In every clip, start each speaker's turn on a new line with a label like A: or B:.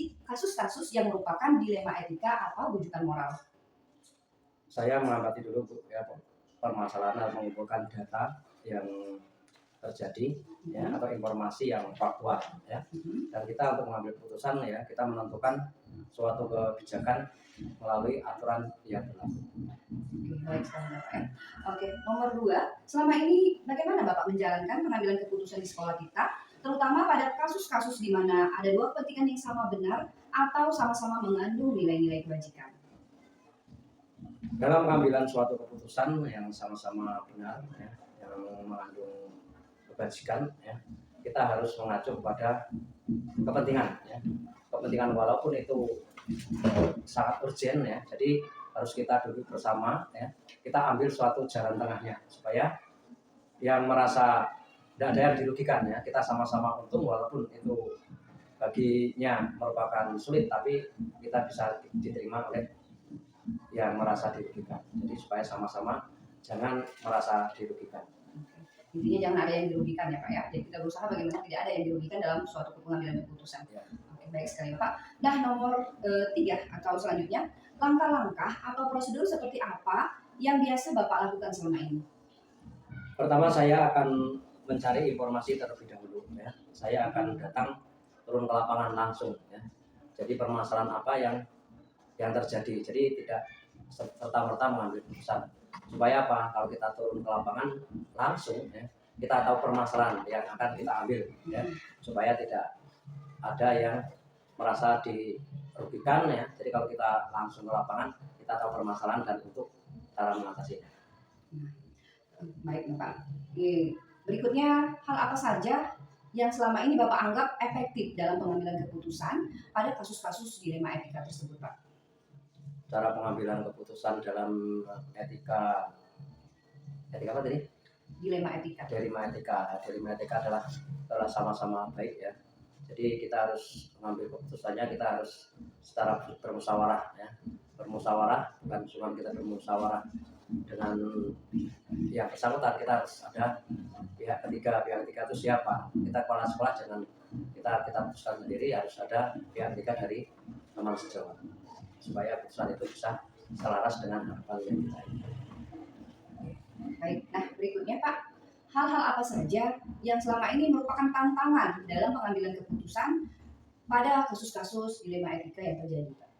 A: menghadapi kasus-kasus yang merupakan dilema etika atau rujukan moral?
B: Saya mengamati dulu Bu, ya, permasalahan atau mengumpulkan data yang terjadi ya, atau informasi yang faktual ya. Dan kita untuk mengambil keputusan ya, kita menentukan suatu kebijakan melalui aturan yang berlaku.
A: Baik sekali Bapak ya. Oke, nomor 2, selama ini bagaimana Bapak menjalankan pengambilan keputusan di sekolah kita, terutama pada kasus-kasus di mana ada dua kepentingan yang sama benar atau sama-sama mengandung nilai-nilai kebajikan?
B: Dalam pengambilan suatu keputusan yang sama-sama benar ya, yang mengandung kebajikan ya, kita harus mengacu kepada kepentingan ya. Kepentingan walaupun itu sangat urgent ya, jadi harus kita duduk bersama ya, kita ambil suatu jalan tengahnya supaya yang merasa tidak ada yang dirugikan ya, kita sama-sama untung walaupun itu baginya merupakan sulit, tapi kita bisa diterima oleh yang merasa dirugikan. Jadi supaya sama-sama jangan merasa dirugikan.
A: Intinya jangan ada yang dirugikan ya Pak ya. Jadi kita berusaha bagaimana tidak ada yang dirugikan dalam suatu pengambilan keputusan.
B: Ya.
A: Oke, baik sekali Pak. Nah nomor 3 atau selanjutnya, langkah-langkah atau prosedur seperti apa yang biasa Bapak lakukan selama ini?
B: Pertama saya akan mencari informasi terlebih dahulu ya. Saya akan datang turun ke lapangan langsung ya. Jadi permasalahan apa yang terjadi. Jadi tidak serta-merta mengambil keputusan. Supaya apa? Kalau kita turun ke lapangan langsung ya, kita tahu permasalahan yang akan kita ambil ya. Supaya tidak ada yang merasa dirugikan ya. Jadi kalau kita langsung ke lapangan, kita tahu permasalahan dan untuk cara mengatasinya.
A: Baik Bapak. Berikutnya, hal apa saja yang selama ini Bapak anggap efektif dalam pengambilan keputusan pada kasus-kasus dilema etika tersebut Pak?
B: Cara pengambilan keputusan dalam etika apa tadi?
A: Dilema etika.
B: Dilema etika adalah sama-sama baik ya. Jadi kita harus mengambil keputusannya, kita harus secara bermusyawarah ya. Bermusyawarah bukan cuma kita bermusyawarah dengan yang bersangkutan, kita harus ada pihak ketiga itu siapa? Kita kepala sekolah jangan kita putuskan sendiri, harus ada pihak ketiga dari teman sejawat supaya putusan itu bisa selaras dengan harapan yang kita inginkan.
A: Baik, nah berikutnya Pak, hal-hal apa saja yang selama ini merupakan tantangan dalam pengambilan keputusan pada kasus-kasus dilema etika yang terjadi Pak?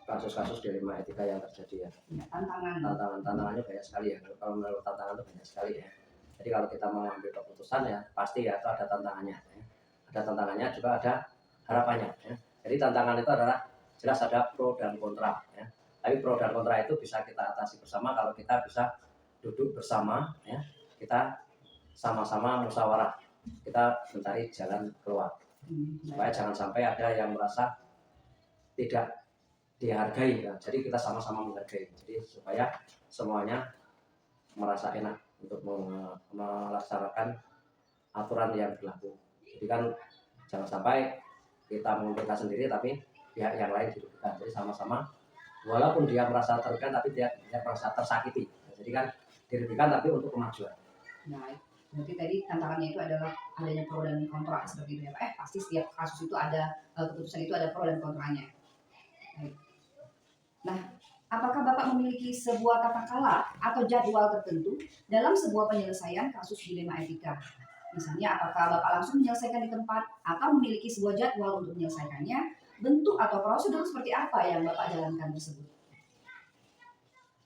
B: Kasus-kasus dilema etika yang terjadi ya. Tantangannya banyak sekali ya. Kalau menurut tantangan itu banyak sekali ya. Jadi kalau kita mau ambil keputusan ya pasti ya itu ada tantangannya ya. Ada tantangannya juga ada harapannya ya. Jadi tantangan itu adalah jelas ada pro dan kontra ya. Tapi pro dan kontra itu bisa kita atasi bersama kalau kita bisa duduk bersama ya. Kita sama-sama musyawarah. Kita mencari jalan keluar. Supaya jangan sampai ada yang merasa tidak dihargai ya. Jadi kita sama-sama menghargai. Jadi supaya semuanya merasa enak untuk melaksanakan aturan yang berlaku. Jadi kan jangan sampai kita mengumpulkan sendiri tapi pihak yang lain dirugikan. Jadi sama-sama walaupun dia merasa terugikan tapi dia merasa tersakiti. Jadi kan dirugikan tapi untuk kemajuan.
A: Baik. Berarti tadi tantangannya itu adalah adanya pro dan kontra seperti itu ya Pak. Pasti setiap kasus itu ada keputusan itu ada pro dan kontranya. Baik. Nah, apakah Bapak memiliki sebuah tata kelola atau jadwal tertentu dalam sebuah penyelesaian kasus dilema etika? Misalnya, apakah Bapak langsung menyelesaikan di tempat atau memiliki sebuah jadwal untuk menyelesaikannya? Bentuk atau prosedur seperti apa yang Bapak jalankan tersebut?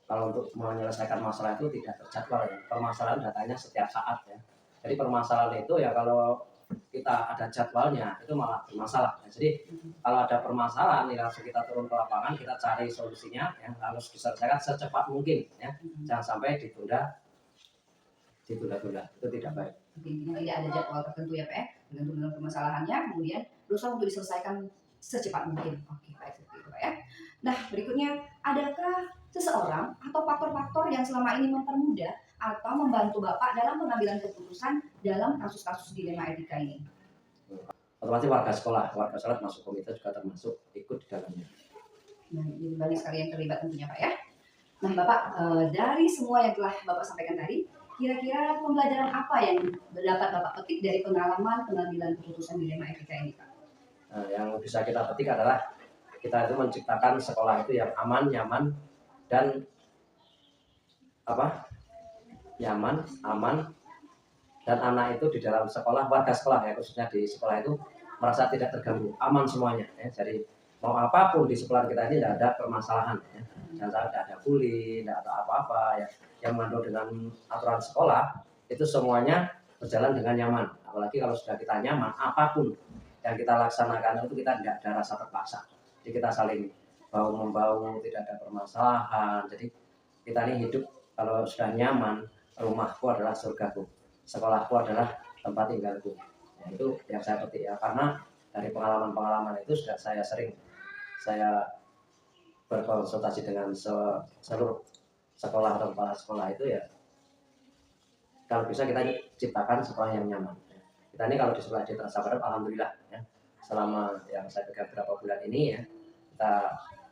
B: Kalau untuk menyelesaikan masalah itu tidak terjadwal ya. Permasalahan datanya setiap saat ya. Jadi permasalahan itu ya kalau kita ada jadwalnya itu malah bermasalah. Jadi kalau ada permasalahan ya langsung kita turun ke lapangan, kita cari solusinya ya, harus diselesaikan secepat mungkin ya. Jangan sampai ditunda-tunda. Itu tidak baik.
A: Intinya tidak ada jadwal tertentu ya Pak ya, tergantung dengan permasalahannya, kemudian berusaha untuk diselesaikan secepat mungkin. Oke, baik seperti itu Pak ya. Nah berikutnya, adakah seseorang atau faktor-faktor yang selama ini mempermudah atau membantu Bapak dalam pengambilan keputusan dalam kasus-kasus dilema etika ini?
B: Otomatis warga sekolah masuk komite juga termasuk ikut di dalamnya.
A: Nah, jadi banyak sekali yang terlibat tentunya Pak ya. Nah Bapak, dari semua yang telah Bapak sampaikan tadi, kira-kira pembelajaran apa yang dapat Bapak petik dari pengalaman pengambilan keputusan dilema etika ini Pak?
B: Nah, yang bisa kita petik adalah kita itu menciptakan sekolah itu yang aman, nyaman, dan nyaman, aman, dan anak itu di dalam sekolah, warga sekolah ya khususnya di sekolah itu merasa tidak terganggu, aman semuanya ya. Jadi mau apapun di sekolah kita ini tidak ada permasalahan ya. Jangan sampai tidak ada bully, tidak ada apa-apa ya. Yang mengandung dengan aturan sekolah itu semuanya berjalan dengan nyaman. Apalagi kalau sudah kita nyaman, apapun yang kita laksanakan itu kita tidak ada rasa terpaksa. Jadi kita saling bahu-membahu, tidak ada permasalahan. Jadi kita ini hidup kalau sudah nyaman, rumahku adalah surgaku, sekolahku adalah tempat tinggalku. Ya, itu yang saya petik ya, karena dari pengalaman-pengalaman itu sudah saya sering berkonsultasi dengan seluruh sekolah atau kepala sekolah itu ya, kalau bisa kita ciptakan sekolah yang nyaman. Kita ini kalau di sekolah di Terasa Barat, alhamdulillah ya, selama yang saya pegang beberapa bulan ini ya, kita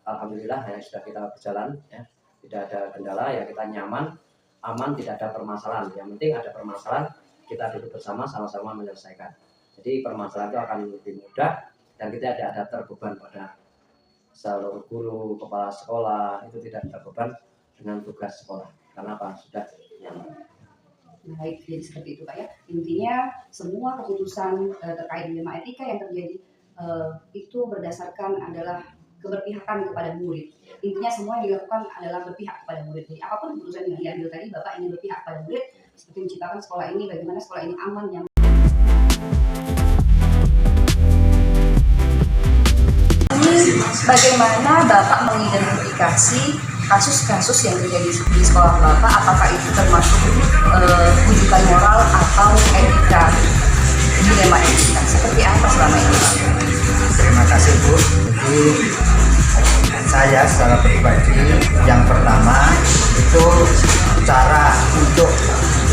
B: alhamdulillah ya sudah kita berjalan ya, tidak ada kendala ya, kita nyaman, aman, tidak ada permasalahan. Yang penting ada permasalahan, kita duduk bersama sama-sama menyelesaikan. Jadi permasalahan itu akan lebih mudah dan kita tidak ada terbeban pada seluruh guru, kepala sekolah, itu tidak terbeban dengan tugas sekolah. Karena apa? Sudah nyaman.
A: Baik, jadi seperti itu Pak ya. Intinya semua keputusan terkait dilema etika yang terjadi itu berdasarkan adalah keberpihakan kepada murid. Intinya semua yang dilakukan adalah berpihak kepada murid. Jadi apapun keputusan yang diambil tadi, Bapak ingin berpihak kepada murid, seperti menciptakan sekolah ini, bagaimana sekolah ini aman, nyaman. Bagaimana Bapak mengidentifikasi kasus-kasus yang terjadi di sekolah Bapak, apakah itu termasuk rujukan moral atau etika, dilema etika, seperti apa selama ini?
C: Terima kasih Bu. Jadi saya secara pribadi yang pertama itu cara untuk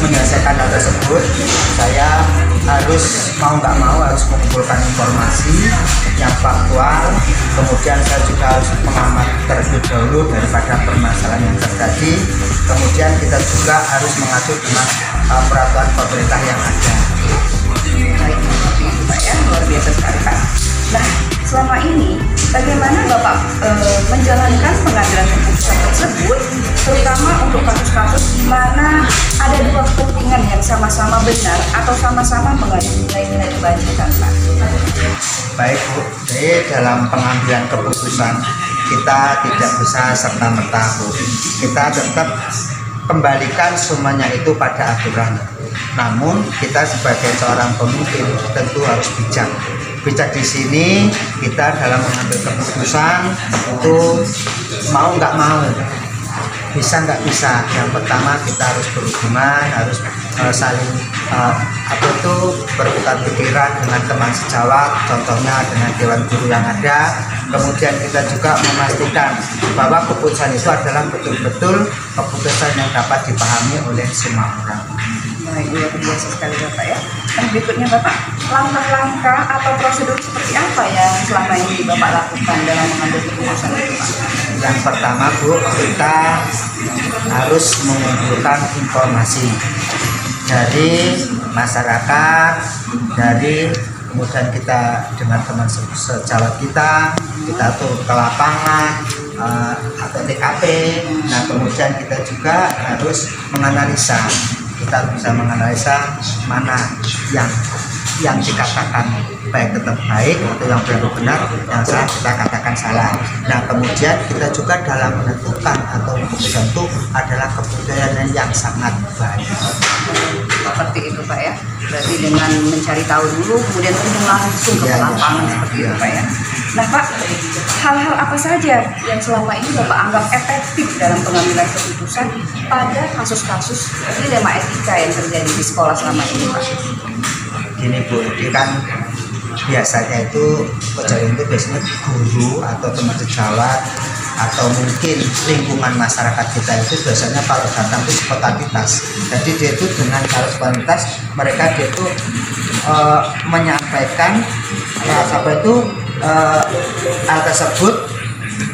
C: menyelesaikan hal tersebut, saya harus mau nggak mau harus mengumpulkan informasi yang faktual, kemudian saya juga harus mengamati terlebih dahulu daripada permasalahan yang terjadi, kemudian kita juga harus mengatur dengan peraturan pemerintah yang ada.
A: Baik, Pak ya, luar biasa sekali Pak. Nah, selama ini bagaimana Bapak menjalankan pengambilan keputusan tersebut, terutama untuk kasus-kasus di mana ada dua kepentingan yang sama-sama benar atau sama-sama mengandung nilai-nilai kebajikan, Pak?
C: Baik Bu, jadi dalam pengambilan keputusan kita tidak bisa serta-merta Bu. Kita tetap kembalikan semuanya itu pada aturan. Namun kita sebagai seorang pemimpin tentu harus bijak. Bijak di sini kita dalam mengambil keputusan itu mau nggak mau, bisa nggak bisa. Yang pertama kita harus berhubungan, harus saling bertukar pikiran dengan teman sejawat, contohnya dengan dewan guru yang ada. Kemudian kita juga memastikan bahwa keputusan itu adalah betul-betul keputusan yang dapat dipahami oleh semua orang.
A: Baik, luar biasa sekali Bapak ya. Dan berikutnya Bapak, langkah-langkah atau prosedur seperti apa yang selama ini Bapak lakukan dalam mengambil keputusan itu Pak?
C: Yang pertama Bu, kita harus mengumpulkan informasi dari masyarakat, dari kemudian kita dengan teman sejawat kita turun ke lapangan atau TKP. Nah kemudian kita juga harus menganalisa, kita bisa menganalisa mana yang dikatakan baik tetap baik atau yang benar yang salah kita katakan salah. Nah kemudian kita juga dalam menentukan atau keputusan itu adalah keputusan yang sangat baik.
A: Seperti itu Pak ya. Berarti dengan mencari tahu dulu kemudian terjun langsung ke lapangan seperti itu Pak ya. Nah Pak, hal-hal apa saja yang selama ini Bapak anggap efektif dalam pengambilan keputusan pada kasus-kasus dilema etika yang terjadi di sekolah selama ini Pak?
C: Gini Bu, ini kan biasanya itu kejadian itu biasanya guru atau teman sejawat atau mungkin lingkungan masyarakat kita itu biasanya kalau datang itu spontanitas. Jadi dia itu dengan cara spontanitas mereka dia itu menyampaikan hal tersebut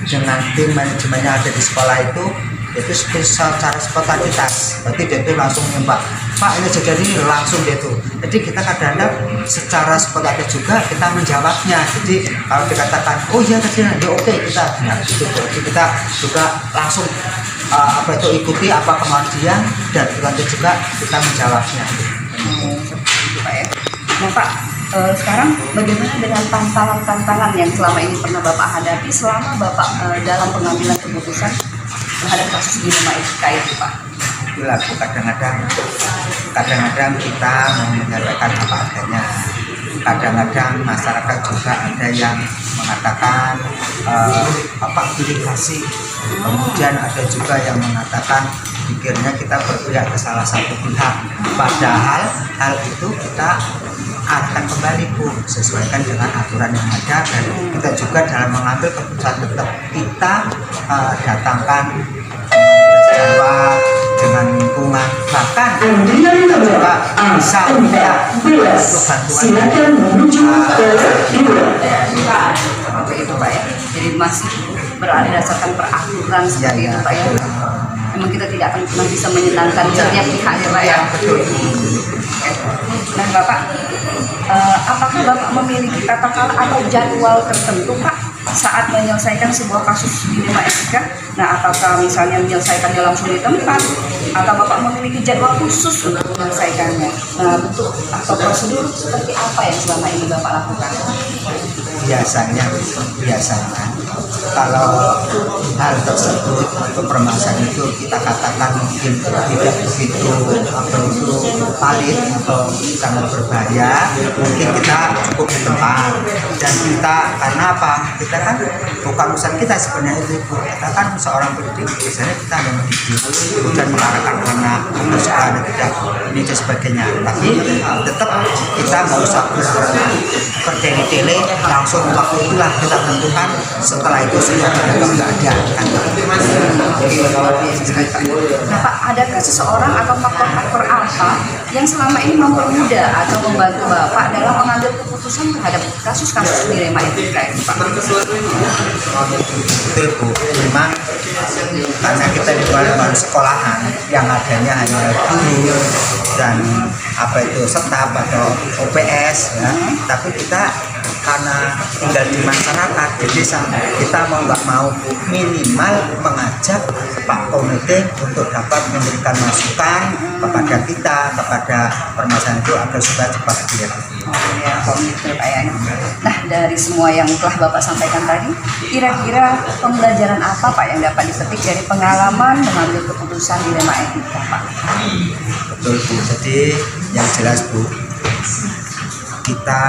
C: dengan tim manajemen yang ada di sekolah itu itu secara spontanitas. Berarti dia itu langsung nembak, Pak ini jadi langsung dia itu. Jadi kita kadang-kadang secara spontan juga kita menjawabnya. Jadi kalau dikatakan oh iya tadi ya oke kita dengar gitu. Jadi kita juga langsung apa itu ikuti apa kemauan dia dan nanti juga kita menjawabnya.
A: Pak ya. Nah Pak, sekarang bagaimana dengan tantangan-tantangan yang selama ini pernah Bapak hadapi selama Bapak dalam pengambilan keputusan terhadap kasus dilema etika itu Pak?
C: Berlaku kadang-kadang kita mau menyampaikan apa adanya, kadang-kadang masyarakat juga ada yang mengatakan apa pilih kasih, kemudian ada juga yang mengatakan pikirnya kita berpihak ke salah satu pihak, padahal hal itu kita arahkan kembali Bu, sesuaikan dengan aturan yang ada, dan kita juga dalam mengambil keputusan tetap kita datangkan Jawa dengan lingkungan, bahkan kita juga bisa minta untuk bantuan
A: Oke itu Pak ya. Jadi masih berada berdasarkan peraturan seperti itu Pak ya. Memang kita tidak akan pernah bisa menyenangkan setiap pihak ya Pak ya. Nah Bapak, apakah Bapak memiliki tata cara atau jadwal tertentu Pak saat menyelesaikan sebuah kasus dilema etika? Nah, apakah misalnya menyelesaikannya langsung di tempat, atau Bapak memiliki jadwal khusus untuk menyelesaikannya? Nah, bentuk atau prosedur seperti apa yang selama ini Bapak lakukan?
C: Biasanya kalau hal tersebut atau permasalahan itu kita katakan mungkin tidak begitu valid atau sangat berbahaya, mungkin kita cukup di tempat. Dan kita karena apa? Kita kan bukan urusan kita sebenarnya itu, kita kan seorang pendidik, biasanya kita ada mendidik kemudian mengarahkan anak untuk sekolah dan tidak ini dan sebagainya, tapi tetap kita nggak usah bertele-tele langsung waktu itulah kita tentukan, setelah itu sudah nggak ada kan.
A: Nah Pak, adakah seseorang atau faktor-faktor apa yang selama ini mempermudah atau membantu Bapak dalam mengambil keputusan terhadap kasus-kasus dilema etika ini Pak?
C: Betul Bu, memang karena kita di luar sekolahan yang adanya hanya guru dan apa itu staf atau OPS ya, tapi kita karena tinggal di masyarakat, jadi kita mau nggak mau minimal mengajak Pak Komite untuk dapat memberikan masukan kepada kita, kepada permasalahan itu agar supaya cepat diatasi.
A: Ya, komite Pak ya. Nah, dari semua yang telah Bapak sampaikan tadi, kira-kira pembelajaran apa Pak yang dapat dipetik dari pengalaman mengambil keputusan dilema etika Pak?
C: Betul Bu, jadi yang jelas Bu, kita